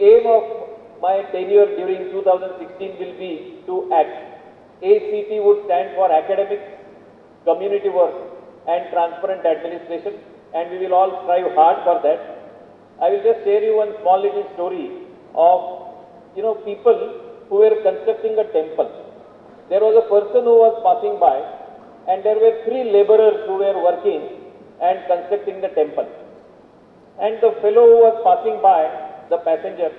aim of my tenure during 2016 will be to act. ACT would stand for academics, community work and transparent administration, and we will all strive hard for that. I will just share you one small little story of, people who were constructing a temple. There was a person who was passing by, and there were 3 laborers who were working and constructing the temple. And the fellow who was passing by, the passenger,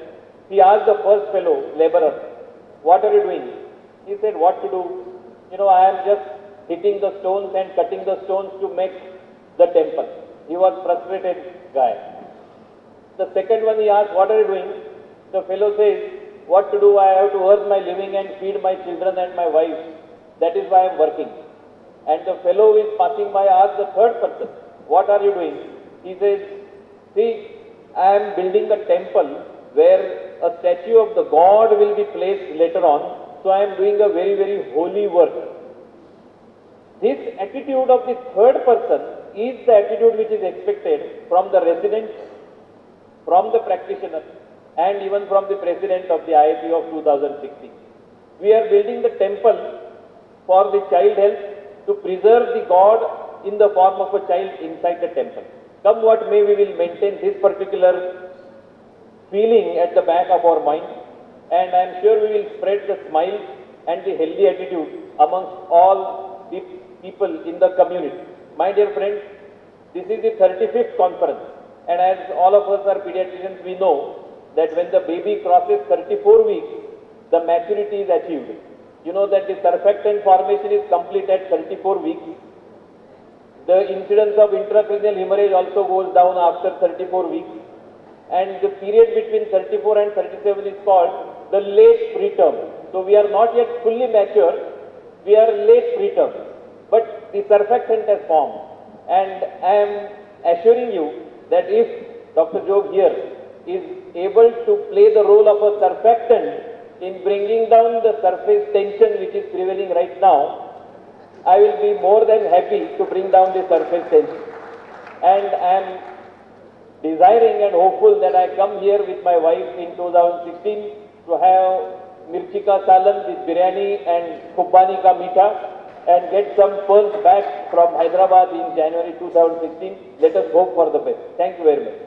he asked the first fellow, laborer, "What are you doing?" He said, "What to do? I am just hitting the stones and cutting the stones to make the temple." He was frustrated guy. The second one he asked, "What are you doing?" The fellow says, "What to do? I have to earn my living and feed my children and my wife. That is why I am working." And the fellow who is passing by asked the third person, "What are you doing?" He says, "See, I am building a temple where a statue of the God will be placed later on. So I am doing a very, very holy work." This attitude of the third person is the attitude which is expected from the resident, from the practitioner, and even from the president of the IAP of 2016. We are building the temple for the child health to preserve the God in the form of a child inside the temple. Come what may, we will maintain this particular feeling at the back of our mind, and I am sure we will spread the smile and the healthy attitude amongst all the people in the community. My dear friends, this is the 35th conference, and as all of us are pediatricians, we know that when the baby crosses 34 weeks, the maturity is achieved. You know that the surfactant formation is complete at 34 weeks. The incidence of intracranial hemorrhage also goes down after 34 weeks. And the period between 34 and 37 is called the late preterm. So we are not yet fully mature, we are late preterm. But the surfactant has formed. And I am assuring you that if Dr. Jog here is able to play the role of a surfactant in bringing down the surface tension which is prevailing right now, I will be more than happy to bring down the surface tension. And I am desiring and hopeful that I come here with my wife in 2016 to have mirchi ka salan with biryani and khubbani ka meetha and get some pearls back from Hyderabad in January 2016. Let us hope for the best. Thank you very much.